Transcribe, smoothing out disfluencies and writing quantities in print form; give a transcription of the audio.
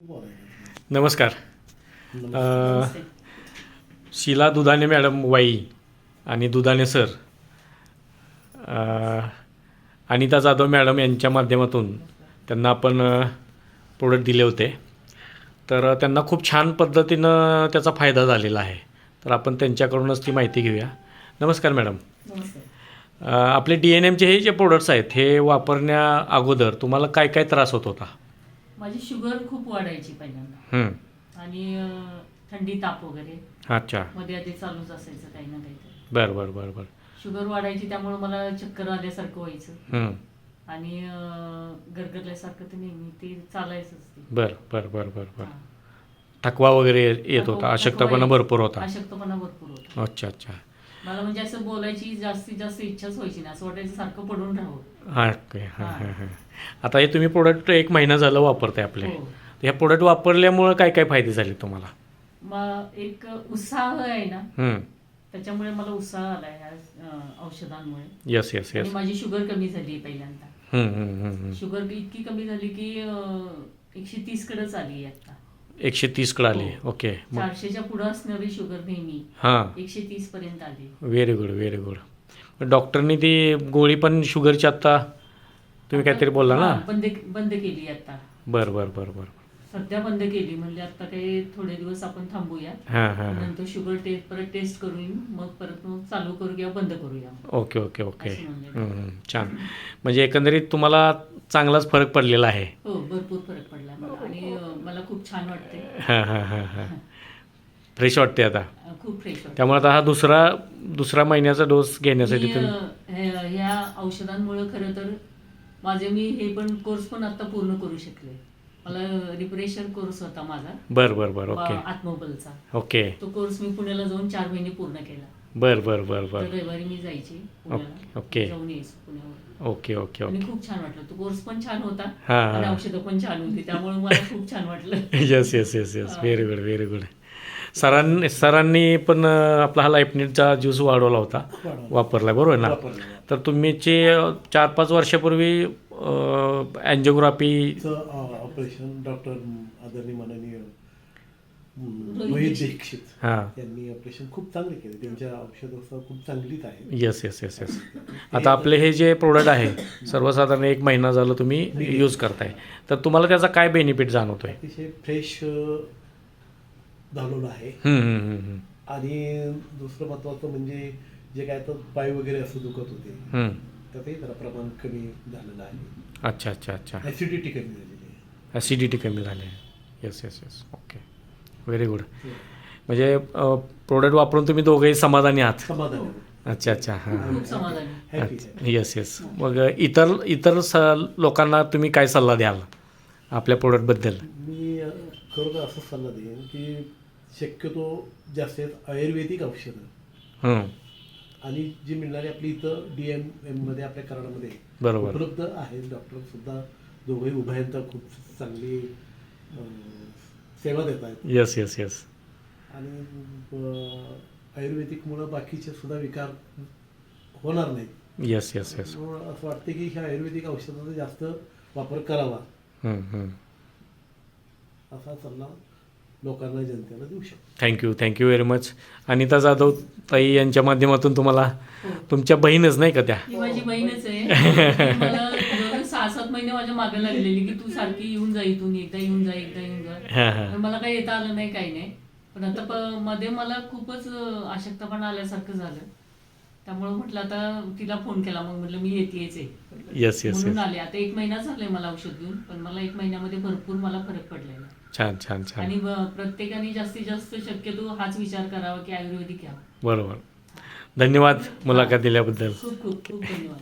नमस्कार. नमस्ते. शीला दुधाणे मॅडम वाई आणि Dudhane sir, Anita Jadhav madam यांच्या माध्यमातून त्यांना आपण प्रोडक्ट दिले होते. तर त्यांना खूप छान पद्धतीनं त्याचा फायदा झालेला आहे. तर आपण त्यांच्याकडूनच ती माहिती घेऊया. नमस्कार मॅडम. नमस्ते. आपले DNMचे हे जे प्रोडक्ट्स आहेत हे वापरण्या अगोदर तुम्हाला काय काय त्रास होत होता? माझी शुगर खूप वाढायची पहिल्यांदा आणि थंडी ताप वगैरे अच्छा. मध्ये आधी चालूच असायचं काही ना काही. बरं बरं बरं बरं. शुगर वाढायची त्यामुळे मला चक्कर आल्यासारखं व्हायचं आणि गरगरल्यासारखं तर नेहमी ते चालायचंच ते. बरं बरं बरं बरं बरं. थकवा वगैरे येत होता, अशक्तपणा भरपूर होता. अशक्तपणा भरपूर होता. अच्छा अच्छा. मला म्हणजे असं बोलायची जास्तीत जास्त इच्छाच व्हायची नाही. असं वाटायचं सारखं पडून राहावं. हां ओके. हां हां हां. आता हे तुम्ही प्रोडक्ट 1 महिना झालं वापरताय आपले. हो. ह्या प्रोडक्ट वापरल्यामुळं काय काय फायदे झाले तुम्हाला? मग एक उत्साह आहे ना, हं. त्याच्यामुळे मला उत्साह आला ह्या औषधांमुळे. येस येस आणि येस. माझी शुगर कमी झाली पहिल्यांदा. हं हं हं हं. शुगर इतकी कमी झाली की 130 कडेच आली आता. 130 कडे आली. हो. ओके. मग 400च्या पुढे असणारी शुगर नेहमी हां. 130 पर्यंत आली. Very good very good. डॉक्टरनी ती गोळी पण शुगरची आत्ता तुम्ही काहीतरी बोलला ना? हा, बंद केली आता. बरं बरं बरं बरं. सध्या बंद केली. म्हणजे आता काही थोडे दिवस आपण थांबूया. हां हां हां. नंतर शुगर परत टेस्ट करून मग चालू करू किंवा बंद करूया. Okay okay okay. असं म्हणलं. छान. म्हणजे एकंदरीत तुम्हाला चांगलाच फरक पडलेला आहे. हो, भरपूर फरक पडला मला आणि मला खूप छान वाटते. हां हां हां हां. फ्रेश वाटते आता. खूप फ्रेश वाटते. त्यामुळे आता हा दुसरा महिन्याचा डोस घेण्यासाठी तुम्ही ह्या औषधांमुळे खरं तर मी हे पण कोर्स पण आता पूर्ण करू शकले. मला रिफ्रेशर कोर्स होता माझा. बरं बरं बरं. ओके आत्मबलचा. ओके. तो कोर्स मी पुण्याला जाऊन 4 महिने पूर्ण केला. बरं बरं बरं तर बरं. रविवारी मी जायची पुण्याला. ओके. जाऊन यायचं पुण्यावर. ओके ओके आणि ओके. खूप छान वाटलं. तो कोर्स पण छान होता हां आणि हां. औषधं पण छान होती. त्यामुळे मला खूप छान वाटलं. Yes yes yes yes. Very good very good. सरांनी पण आपला हा लाईफनीटचा ज्यूस वाढवला होता, वापरला बरोबर ना? तर तुमचे 4-5 वर्षापूर्वी अँजिओग्राफी ऑपरेशन डॉक्टर आदरणीय माननीय रोहित दीक्षित हां. यांनी ऑपरेशन खूप चांगले केले. त्यांच्या औषधं खूप चांगलीच आहे. Yes yes yes yes. आता आपले हे जे प्रोडक्ट आहे सर्वसाधारण 1 महिना झालं तुम्ही यूज करताय, तर तुम्हाला त्याचा काय बेनिफिट जाणवतोय? अतिशय फ्रेश झालेलं आहे. आणि दुसरं महत्त्वाचं म्हणजे जे काय तर पाय वगैरे असं दुखत होते त्यातही जरा प्रमाण कमी झालेलं आहे. अच्छा अच्छा अच्छा. ॲसिडिटी कमी झालेली आहे. ॲसिडिटी कमी झाली आहे. Yes yes yes. Okay very good. म्हणजे प्रोडक्ट वापरून तुम्ही दोघेही समाधानी आहात? समाधान आहे. अच्छा अच्छा. हां. खूप समाधानी. हॅपी आहे. Yes yes. मग इतर लोकांना तुम्ही काय सल्ला द्याल आपल्या प्रोडक्टबद्दल? मी खरोखर असं सल्ला देईन की शक्यतो जास्तीत आयुर्वेदिक औषधं आणि जी मिळणारी आपली इथं DMM मध्ये आपल्या कराडामध्ये बरोबर उपलब्ध आहेत. डॉक्टर सुद्धा दोघंही उभयंतर खूप चांगली सेवा देत आहेत. Yes yes yes. आणि आयुर्वेदिकमुळं बाकीचे सुद्धा विकार होणार नाहीत. Yes yes yes. म्हणून असं वाटतं की ह्या आयुर्वेदिक औषधाचा जास्त वापर करावा असा सल्ला लोकांना जनतेला देऊ शकतो. Thank you very much. Anita Jadhav ताई यांच्या माध्यमातून तुम्हाला तुमच्या बहीणच नाही का त्या? ही माझी बहीणच आहे. मला 6-7 महिने माझ्या मागे लागलेली की तू सारखी येऊन जा इथून, एकदा येऊन जा एकदा येऊन जा. हां हां. पण मला काही येता आलं नाही, काही नाही. पण आता मध्ये मला खूपच अशक्तपणा आल्यासारखं झालं. त्यामुळे म्हटलं आता तिला फोन केला. मग म्हटलं मी येतेच आहे. येस येस म्हणून येस. आले. आता 1 महिना झालाय मला औषध घेऊन, पण मला 1 महिन्यामध्ये भरपूर मला फरक पडलेला. छान छान छान. आणि प्रत्येकाने जास्तीत जास्त शक्यतो हाच विचार करावा की आयुर्वेदिक घ्यावं. बरोबर. धन्यवाद मुलाखत दिल्याबद्दल. खूप खूप खूप धन्यवाद.